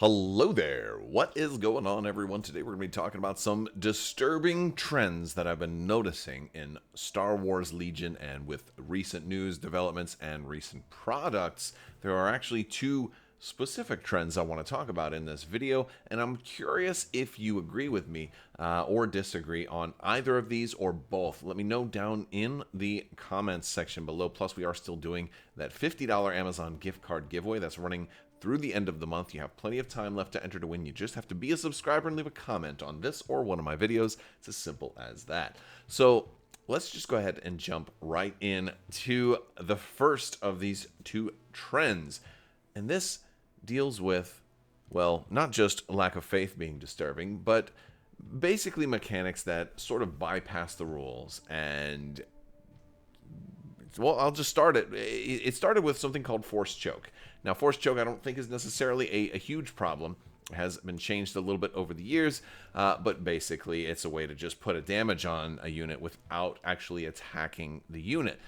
Hello there. What is going on, everyone? Today we're going to be talking about some disturbing trends that I've been noticing in Star Wars Legion, and with recent news developments and recent products, there are actually two specific trends I want to talk about in this video, and I'm curious if you agree with me or disagree on either of these or both. Let me know down in the comments section below. Plus, we are still doing that $50 Amazon gift card giveaway that's running through the end of the month. You have plenty of time left to enter to win. You just have to be a subscriber and leave a comment on this or one of my videos. It's as simple as that. So let's just go ahead and jump right in to the first of these two trends. And this deals with, well, not just lack of faith being disturbing, but basically mechanics that sort of bypass the rules. And well, I'll just start it. It started with something called Force Choke. Now, Force Choke I don't think is necessarily a huge problem. It has been changed a little bit over the years, but basically it's a way to just put a damage on a unit without actually attacking the unit.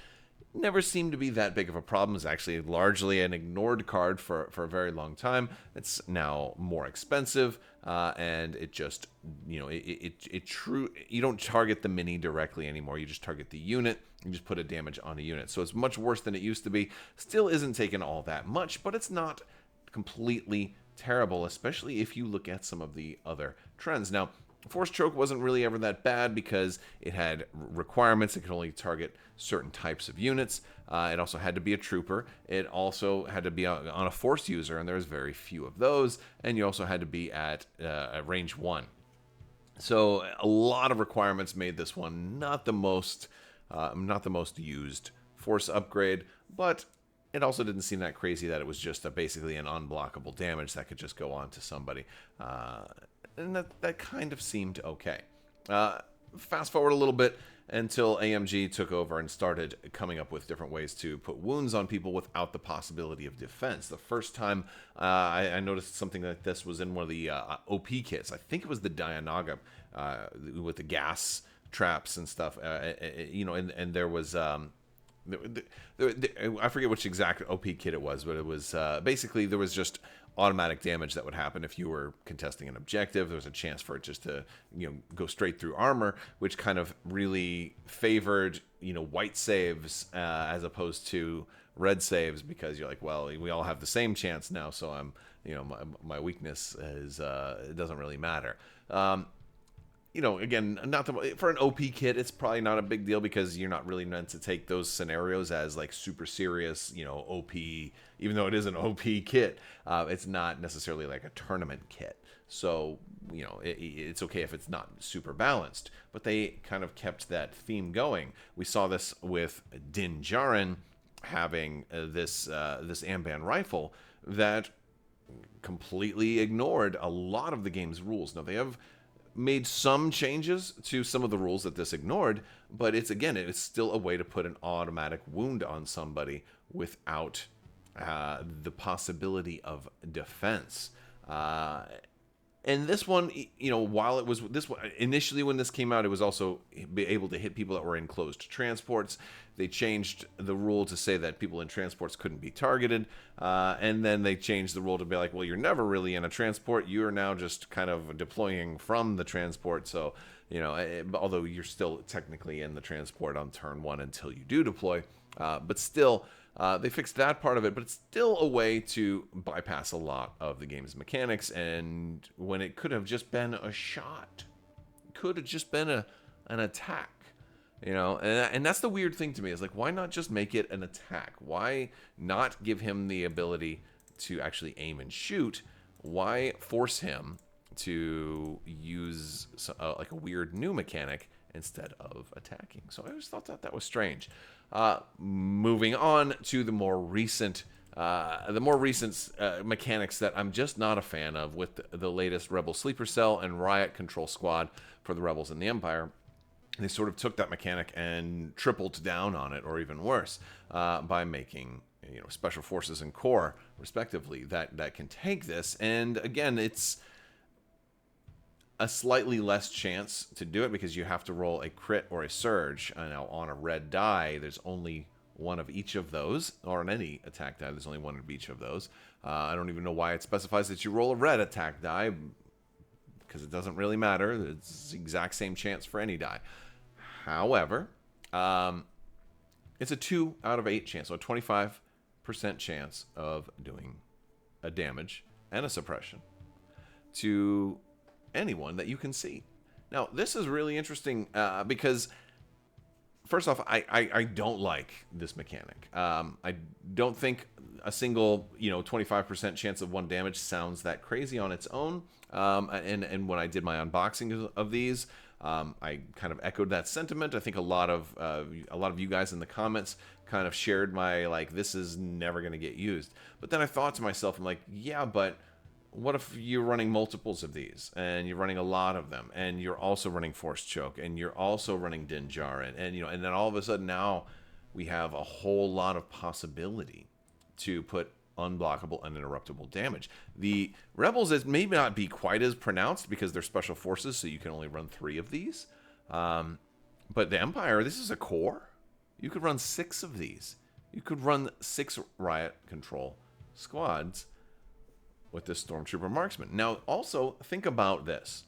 Never seemed to be that big of a problem. It's actually largely an ignored card for a very long time. It's now more expensive, and it just, you know, you don't target the mini directly anymore. You just target the unit. You just put a damage on a unit. So it's much worse than it used to be. Still isn't taking all that much, but it's not completely terrible, especially if you look at some of the other trends. Now, Force Choke wasn't really ever that bad because it had requirements. It could only target certain types of units. It also had to be a trooper. It also had to be on a Force user, and there's very few of those. And you also had to be at range 1. So a lot of requirements made this one not the most used Force upgrade, but it also didn't seem that crazy that it was just basically an unblockable damage that could just go on to somebody. And that kind of seemed okay. Fast forward a little bit until AMG took over and started coming up with different ways to put wounds on people without the possibility of defense. The first time I noticed something like this was in one of the OP kits. I think it was the Dianaga with the gas traps and stuff. And there was... I forget which exact OP kit it was, but it was basically there was just automatic damage that would happen if you were contesting an objective. There was a chance for it just to go straight through armor, which kind of really favored white saves as opposed to red saves, because you're like, well, we all have the same chance now, so I'm my weakness is it doesn't really matter. Again, for an OP kit, it's probably not a big deal because you're not really meant to take those scenarios as like super serious, OP. Even though it is an OP kit, it's not necessarily like a tournament kit. So, it's okay if it's not super balanced. But they kind of kept that theme going. We saw this with Din Djarin having this Amban rifle that completely ignored a lot of the game's rules. Now, they have made some changes to some of the rules that this ignored, but it's still a way to put an automatic wound on somebody without the possibility of defense. And this one, while it was this one, initially when this came out, it was also be able to hit people that were in closed transports. They changed the rule to say that people in transports couldn't be targeted. And then they changed the rule to be like, well, you're never really in a transport. You are now just kind of deploying from the transport. So, although you're still technically in the transport on turn 1 until you do deploy. But still, they fixed that part of it, but it's still a way to bypass a lot of the game's mechanics, and when it could have just been a shot, could have just been an attack, and that's the weird thing to me, is like, why not just make it an attack? Why not give him the ability to actually aim and shoot? Why force him to use like a weird new mechanic instead of attacking? So I always thought that was strange. Moving on to the more recent mechanics that I'm just not a fan of with the latest Rebel Sleeper Cell and Riot Control Squad for the Rebels and the Empire. They sort of took that mechanic and tripled down on it, or even worse, by making Special Forces and Core, respectively, that can take this. And again, it's a slightly less chance to do it because you have to roll a crit or a surge. Now, on a red die, there's only one of each of those, or on any attack die, there's only one of each of those. I don't even know why it specifies that you roll a red attack die, because it doesn't really matter. It's the exact same chance for any die. However, it's a 2 out of 8 chance, so a 25% chance of doing a damage and a suppression to anyone that you can see. Now, this is really interesting because, first off, I don't like this mechanic. I don't think a single 25% chance of 1 damage sounds that crazy on its own. And when I did my unboxing of these, I kind of echoed that sentiment. I think a lot of you guys in the comments kind of shared my, like, this is never going to get used. But then I thought to myself, I'm like, yeah, but what if you're running multiples of these, and you're running a lot of them, and you're also running Force Choke, and you're also running Din Djarin, and then all of a sudden now we have a whole lot of possibility to put unblockable, uninterruptible damage. The Rebels is maybe not be quite as pronounced because they're special forces, so you can only run 3 of these. But the Empire, this is a core. You could run 6 of these. You could run 6 riot control squads with this Stormtrooper Marksman. Now, also, think about this.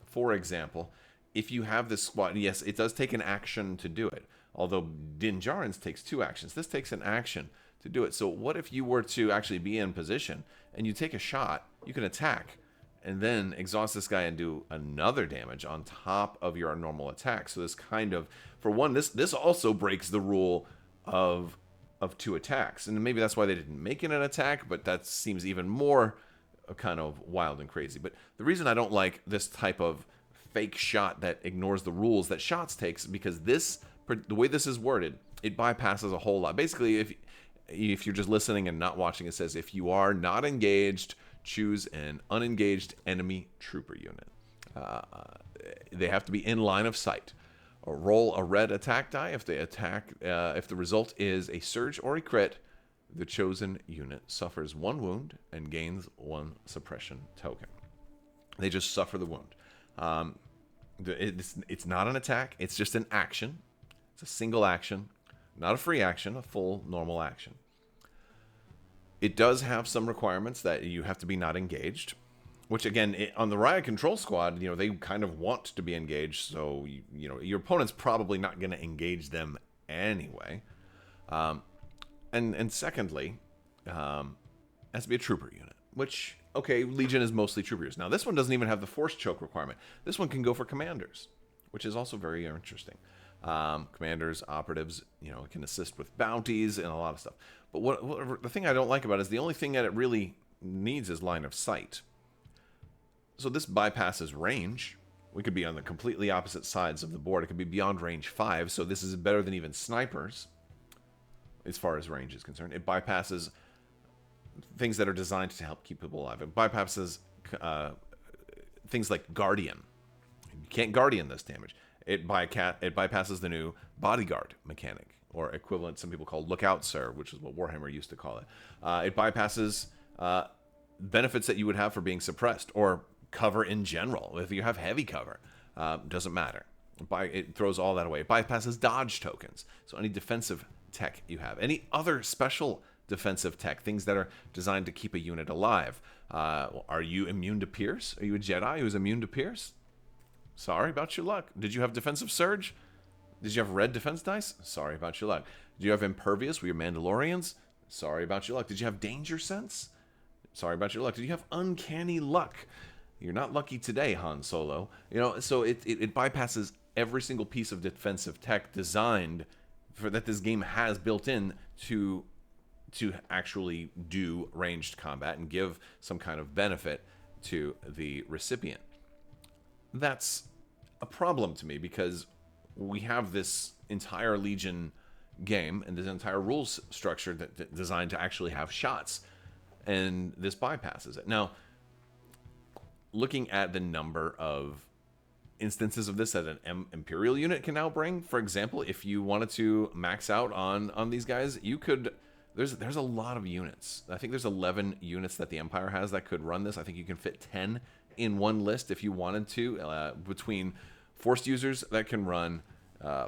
For example, if you have this squad, yes, it does take an action to do it. Although Din Djarin's takes 2 actions. This takes an action to do it. So what if you were to actually be in position and you take a shot, you can attack and then exhaust this guy and do another damage on top of your normal attack. So this kind of, for one, this also breaks the rule of 2 attacks. And maybe that's why they didn't make it an attack, but that seems even more kind of wild and crazy. But the reason I don't like this type of fake shot that ignores the rules that shots takes, because the way this is worded, it bypasses a whole lot. Basically, if you're just listening and not watching, it says, if you are not engaged, choose an unengaged enemy trooper unit. They have to be in line of sight. Or roll a red attack die. If they attack, if the result is a surge or a crit, the chosen unit suffers 1 wound and gains 1 suppression token. They just suffer the wound. It's not an attack. It's just an action. It's a single action. Not a free action, a full normal action. It does have some requirements that you have to be not engaged, which again, on the Riot Control Squad, they kind of want to be engaged, so your opponent's probably not going to engage them anyway. And secondly, it has to be a trooper unit, which, okay, Legion is mostly troopers. Now, this one doesn't even have the Force Choke requirement. This one can go for commanders, which is also very interesting. Commanders, operatives, it can assist with bounties and a lot of stuff. But the thing I don't like about it is the only thing that it really needs is line of sight. So this bypasses range. We could be on the completely opposite sides of the board. It could be beyond range 5, so this is better than even snipers as far as range is concerned. It bypasses things that are designed to help keep people alive. It bypasses things like Guardian. You can't Guardian this damage. It bypasses the new bodyguard mechanic, or equivalent some people call Lookout Sir, which is what Warhammer used to call it. It bypasses benefits that you would have for being suppressed, or cover in general. If you have heavy cover, doesn't matter. It throws all that away. It bypasses dodge tokens. So any defensive tech you have, any other special defensive tech, things that are designed to keep a unit alive. Are you immune to Pierce? Are you a Jedi who's immune to Pierce? Sorry about your luck. Did you have defensive surge? Did you have red defense dice? Sorry about your luck. Did you have impervious? Were you Mandalorians? Sorry about your luck. Did you have danger sense? Sorry about your luck. Did you have uncanny luck? You're not lucky today, Han Solo. So it bypasses every single piece of defensive tech designed for that this game has built in to actually do ranged combat and give some kind of benefit to the recipient. That's a problem to me, because we have this entire Legion game and this entire rules structure that designed to actually have shots, and this bypasses it. Now, looking at the number of instances of this that an Imperial unit can now bring, for example, if you wanted to max out on these guys, you could. There's a lot of units. I think there's 11 units that the Empire has that could run this. I think you can fit 10 in one list if you wanted to, between Force users that can run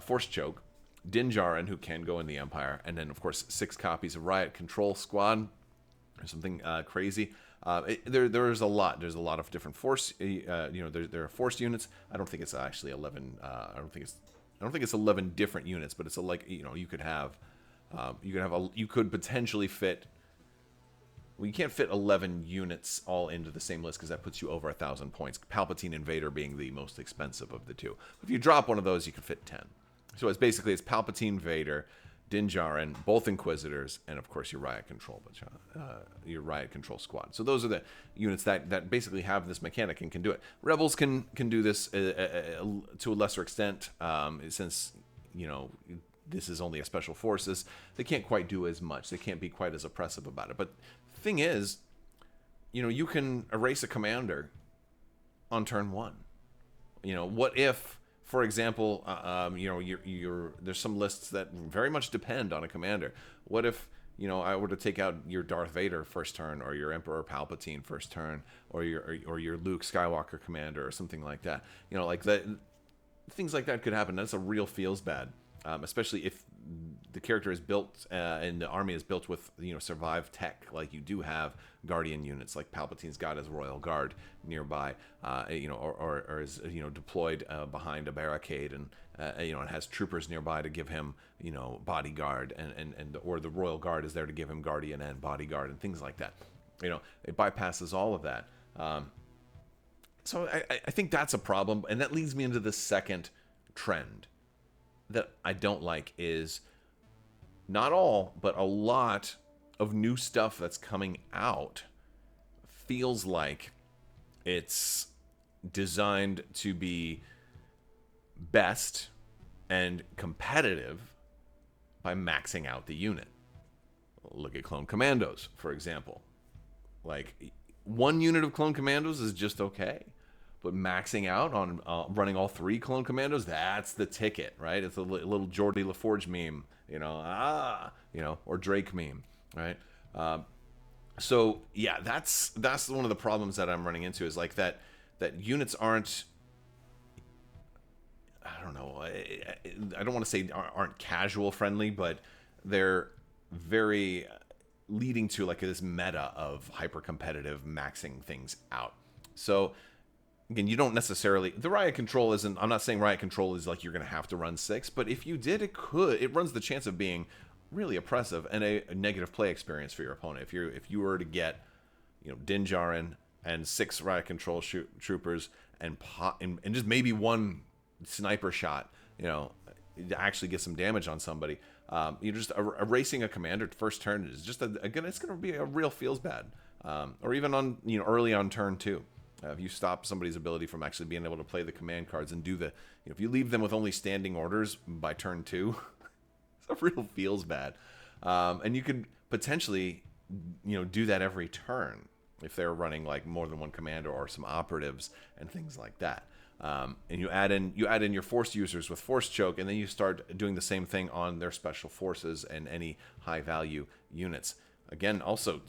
Force Choke, Din Djarin, who can go in the Empire, and then of course 6 copies of Riot Control Squad, or something crazy. There's a lot. There's a lot of different force. There are force units. I don't think it's actually 11. I don't think it's 11 different units, but it's you could have, you could potentially fit. Well, you can't fit 11 units all into the same list because that puts you over 1,000 points. Palpatine and Vader being the most expensive of the two. If you drop one of those, you can fit 10. So it's Palpatine, Vader, Din Djarin, both Inquisitors, and of course your Riot Control, your Riot Control Squad. So those are the units that basically have this mechanic and can do it. Rebels can do this to a lesser extent, since this is only a special forces. They can't quite do as much. They can't be quite as oppressive about it. But the thing is, you can erase a commander on turn 1. What if, for example, there's some lists that very much depend on a commander. What if, I were to take out your Darth Vader first turn, or your Emperor Palpatine first turn, or your Luke Skywalker commander, or something like that. Like that, things like that could happen. That's a real feels bad, especially if the character is built and the army is built with survive tech, like you do have Guardian units, like Palpatine's got his Royal Guard nearby, or is deployed behind a barricade, and and has troopers nearby to give him bodyguard, and or the Royal Guard is there to give him Guardian and bodyguard and things like that. It bypasses all of that. So I think that's a problem, and that leads me into the second trend that I don't like. Is not all, but a lot of new stuff that's coming out feels like it's designed to be best and competitive by maxing out the unit. Look at Clone Commandos, for example. Like, one unit of Clone Commandos is just okay, but maxing out on running all 3 Clone Commandos, that's the ticket, right? It's a little Geordie LaForge meme, or Drake meme, right? So yeah, that's one of the problems that I'm running into, is like that units aren't, I don't know, I don't want to say aren't casual friendly, but they're very leading to like this meta of hyper competitive maxing things out. So again, you don't necessarily, the Riot Control isn't, I'm not saying Riot Control is like you're going to have to run 6, but if you did, it runs the chance of being really oppressive and a negative play experience for your opponent. If you were to get, Din Djarin and 6 Riot Control troopers and just maybe one sniper shot, to actually get some damage on somebody, you're just erasing a commander first turn is just again, it's going to be a real feels bad, or even on early on turn 2. If you stop somebody's ability from actually being able to play the command cards and do if you leave them with only standing orders by turn 2, it's a real feels bad. And you could potentially, do that every turn if they're running like more than one commander or some operatives and things like that. And you add in your force users with force choke, and then you start doing the same thing on their special forces and any high value units. Again, also,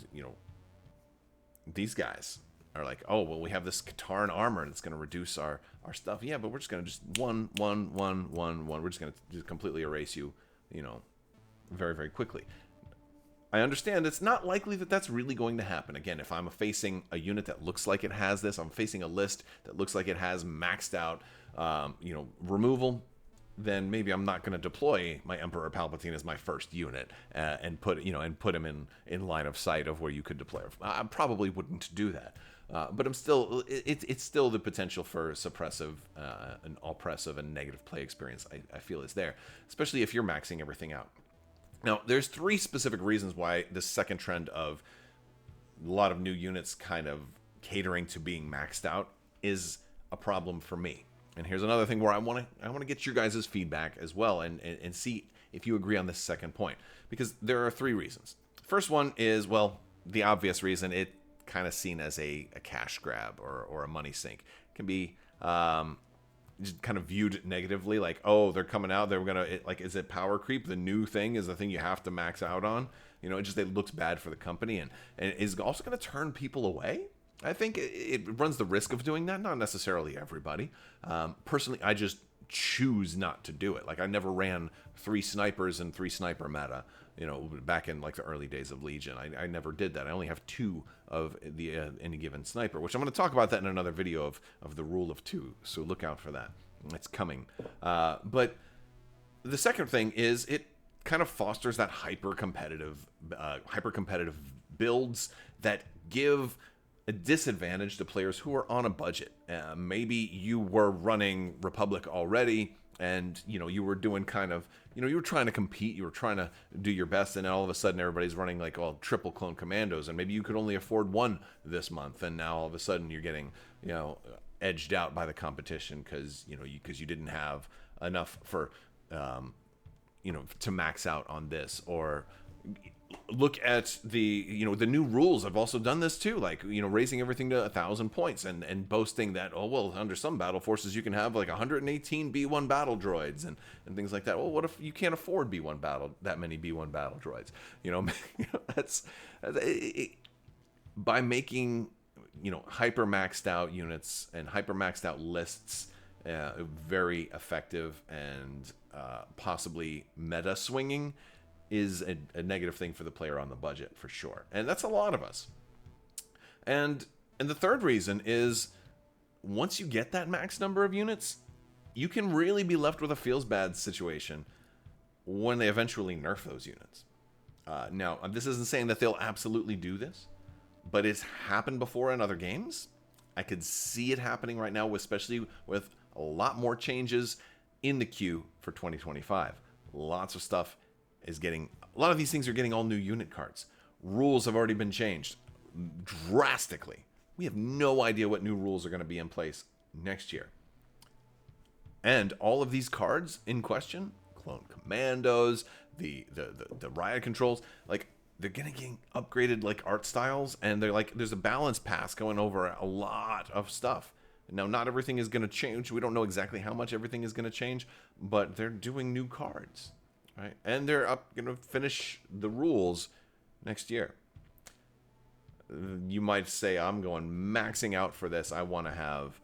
these guys are like, oh, well, we have this Katarn armor that's going to reduce our stuff. Yeah, but we're just going to just one. We're just going to completely erase you, very, very quickly. I understand it's not likely that that's really going to happen. Again, if I'm facing a unit that looks like it has this, I'm facing a list that looks like it has maxed out, removal, then maybe I'm not going to deploy my Emperor Palpatine as my first unit and put him in line of sight of where you could deploy. I probably wouldn't do that. But I'm still, it's still the potential for suppressive and oppressive and negative play experience I feel is there, especially if you're maxing everything out. Now, there's 3 specific reasons why this second trend of a lot of new units kind of catering to being maxed out is a problem for me. And here's another thing where I want to get your guys' feedback as well and see if you agree on this second point, because there are 3 reasons. First one is, well, the obvious reason, it kind of seen as a cash grab or a money sink. It can be just kind of viewed negatively, like, oh, they're coming out, they're gonna is it power creep? The new thing is the thing you have to max out on. It looks bad for the company and is also going to turn people away. I think it runs the risk of doing that. Not necessarily everybody. Personally, I just choose not to do it. Like, I never ran 3 snipers and 3 sniper meta, back in like the early days of Legion. I never did that. I only have 2 of the any given sniper, which I'm going to talk about that in another video of the rule of 2. So look out for that. It's coming. But the second thing is it kind of fosters that hyper competitive builds that give a disadvantage to players who are on a budget. Maybe you were running Republic already, and you were doing kind of, you were trying to compete, you were trying to do your best, and all of a sudden everybody's running like all triple clone commandos, and maybe you could only afford 1 this month, and now all of a sudden you're getting edged out by the competition because you didn't have enough for to max out on this. Or look at the the new rules. I've also done this too, like raising everything to 1,000 points and boasting that, oh well, under some battle forces you can have like 118 B1 battle droids and things like that. Well, what if you can't afford that many B1 battle droids? That's by making hyper maxed out units and hyper maxed out lists very effective and possibly meta swinging is a negative thing for the player on the budget, for sure. And that's a lot of us. And the third reason is, once you get that max number of units, you can really be left with a feels bad situation when they eventually nerf those units. Now, this isn't saying that they'll absolutely do this, but it's happened before in other games. I could see it happening right now, especially with a lot more changes in the queue for 2025. Lots of stuff is getting, a lot of these things are getting all new unit cards. Rules have already been changed drastically. We have no idea what new rules are going to be in place next year. And all of these cards in question, clone commandos, the riot controls, like, they're getting upgraded like art styles, and they're like, there's a balance pass going over a lot of stuff. Now, not everything is going to change. We don't know exactly how much everything is going to change, but they're doing new cards, right? And they're going to finish the rules next year. You might say, I'm going maxing out for this. I want to have,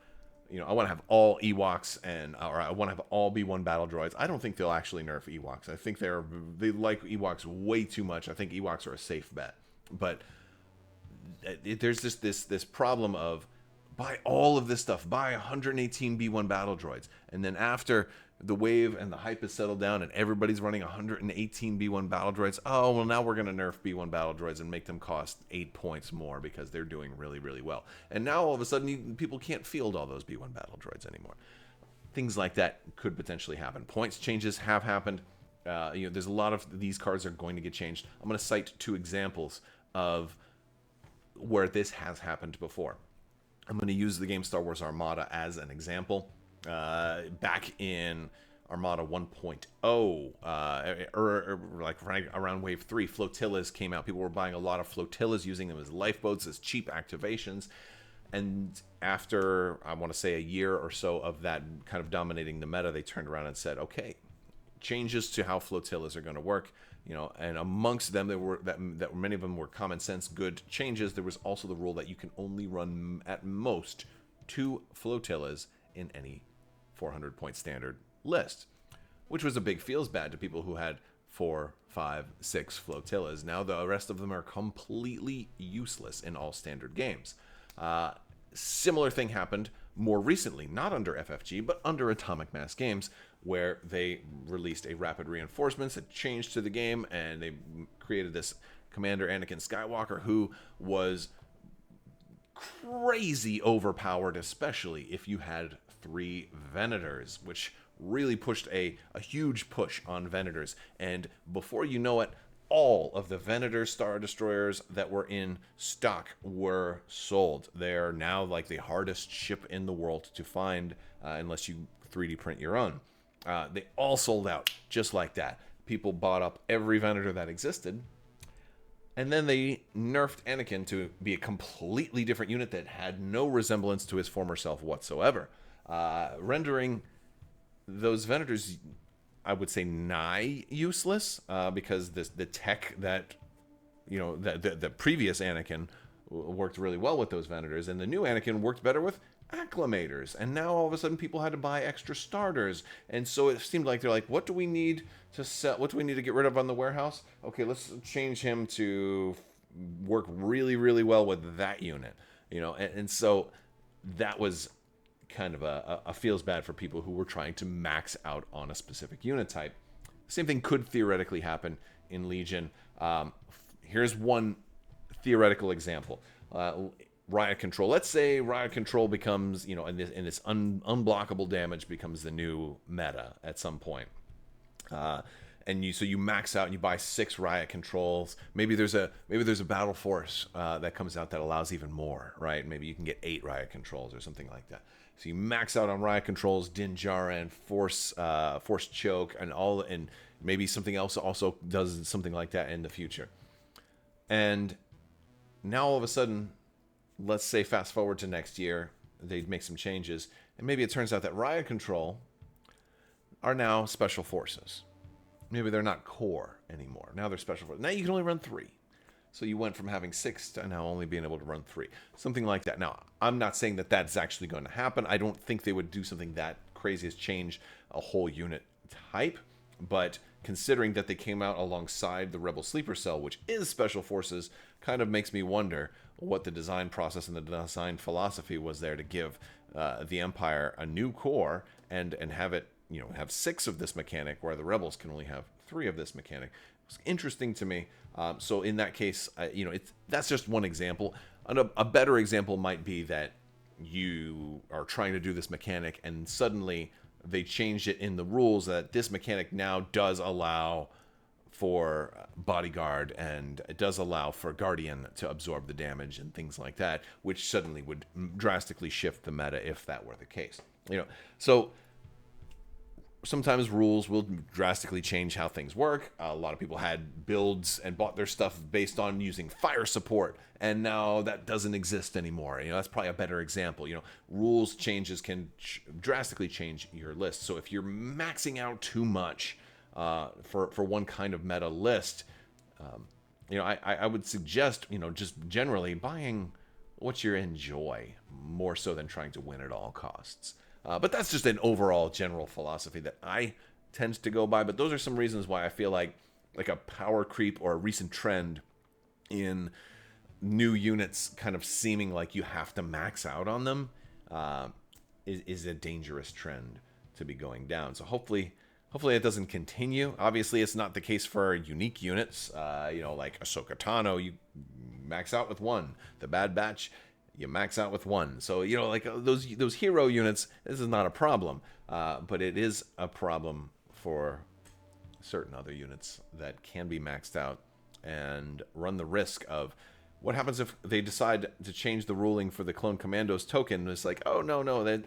I want to have all Ewoks or I want to have all B1 battle droids. I don't think they'll actually nerf Ewoks. I think they like Ewoks way too much. I think Ewoks are a safe bet. But there's just this problem of, buy all of this stuff, buy 118 B1 battle droids, and then after the wave and the hype is settled down and everybody's running 118 B1 battle droids, oh, well, now we're going to nerf B1 battle droids and make them cost 8 points more because they're doing really, really well. And now all of a sudden people can't field all those B1 battle droids anymore. Things like that could potentially happen. Points changes have happened. There's a lot of these cards are going to get changed. I'm going to cite 2 examples of where this has happened before. I'm going to use the game Star Wars Armada as an example. Back in Armada 1.0, or like right around Wave 3, flotillas came out. People were buying a lot of flotillas, using them as lifeboats, as cheap activations. And after, I want to say, a year or so of that kind of dominating the meta, they turned around and said, okay, changes to how flotillas are going to work. And amongst them, that many of them were common sense, good changes. There was also the rule that you can only run at most 2 flotillas in any 400-point standard list, which was a big feels bad to people who had 4, 5, 6 flotillas. Now the rest of them are completely useless in all standard games. Similar thing happened more recently, not under FFG, but under Atomic Mass Games, where they released a rapid reinforcements, a change to the game, and they created this Commander Anakin Skywalker who was crazy overpowered, especially if you had 3 Venators, which really pushed a huge push on Venators. And before you know it, all of the Venator Star Destroyers that were in stock were sold. They're now like the hardest ship in the world to find, unless you 3D print your own. They all sold out just like that. People bought up every Venator that existed. And then they nerfed Anakin to be a completely different unit that had no resemblance to his former self whatsoever. Rendering those Venators, I would say, nigh useless, because the tech that, the previous Anakin worked really well with those Venators, and the new Anakin worked better with acclimators. And now all of a sudden people had to buy extra starters, and so it seemed like they're like, what do we need to sell? What do we need to get rid of on the warehouse? Okay, let's change him to work really, really well with that unit. And so that was kind of a feels bad for people who were trying to max out on a specific unit type. Same thing could theoretically happen in Legion. Here's one theoretical example. Riot Control. Let's say Riot Control becomes, in this unblockable damage becomes the new meta at some point. So you max out and you buy 6 Riot Controls. Maybe there's a battle force that comes out that allows even more, right? Maybe you can get 8 Riot Controls or something like that. So you max out on Riot Controls, Din Djarin, Force Choke, and maybe something else also does something like that in the future. And now all of a sudden, let's say fast forward to next year, they'd make some changes, and maybe it turns out that Riot Control are now special forces. Maybe they're not core anymore. Now they're special forces. Now you can only run 3. So you went from having 6 to now only being able to run 3. Something like that. Now, I'm not saying that that's actually going to happen. I don't think they would do something that crazy as change a whole unit type. But considering that they came out alongside the Rebel Sleeper Cell, which is special forces, kind of makes me wonder what the design process and the design philosophy was there to give the Empire a new core and have it, have 6 of this mechanic, where the Rebels can only have 3 of this mechanic. It's interesting to me. So in that case, that's just one example. A better example might be that you are trying to do this mechanic and suddenly they changed it in the rules that this mechanic now does allow for Bodyguard, and it does allow for Guardian to absorb the damage and things like that, which suddenly would drastically shift the meta if that were the case. So sometimes rules will drastically change how things work. A lot of people had builds and bought their stuff based on using fire support, and now that doesn't exist anymore. That's probably a better example. Rules changes can drastically change your list. So if you're maxing out too much for one kind of meta list, I would suggest, just generally buying what you enjoy more so than trying to win at all costs. But that's just an overall general philosophy that I tend to go by. But those are some reasons why I feel like a power creep or a recent trend in new units kind of seeming like you have to max out on them is a dangerous trend to be going down. So hopefully it doesn't continue. Obviously, it's not the case for unique units. Like Ahsoka Tano, you max out with 1. The Bad Batch, you max out with 1. So, like those hero units, this is not a problem. But it is a problem for certain other units that can be maxed out and run the risk of what happens if they decide to change the ruling for the Clone Commandos token. It's like, oh, no, that,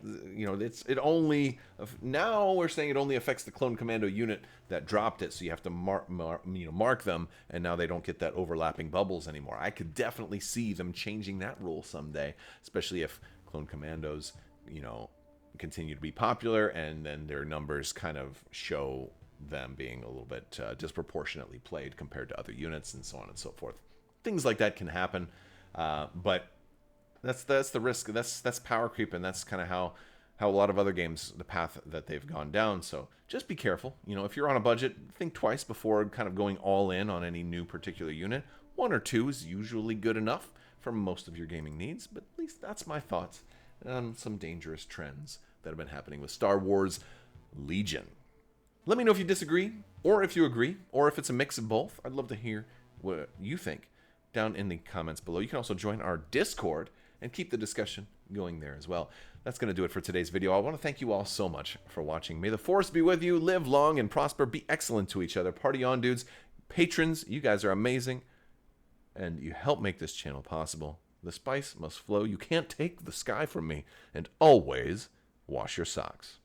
it only, now we're saying it only affects the Clone Commando unit that dropped it, so you have to mark them, and now they don't get that overlapping bubbles anymore. I could definitely see them changing that rule someday, especially if Clone Commandos, continue to be popular, and then their numbers kind of show them being a little bit disproportionately played compared to other units, and so on and so forth. Things like that can happen, but that's the risk. That's power creep, and that's kind of how a lot of other games, the path that they've gone down. So just be careful. If you're on a budget, think twice before kind of going all in on any new particular unit. 1 or 2 is usually good enough for most of your gaming needs, but at least that's my thoughts on some dangerous trends that have been happening with Star Wars Legion. Let me know if you disagree, or if you agree, or if it's a mix of both. I'd love to hear what you think down in the comments below. You can also join our Discord and keep the discussion going there as well. That's going to do it for today's video. I want to thank you all so much for watching. May the Force be with you. Live long and prosper. Be excellent to each other. Party on, dudes. Patrons, you guys are amazing, and you help make this channel possible. The spice must flow. You can't take the sky from me. And always wash your socks.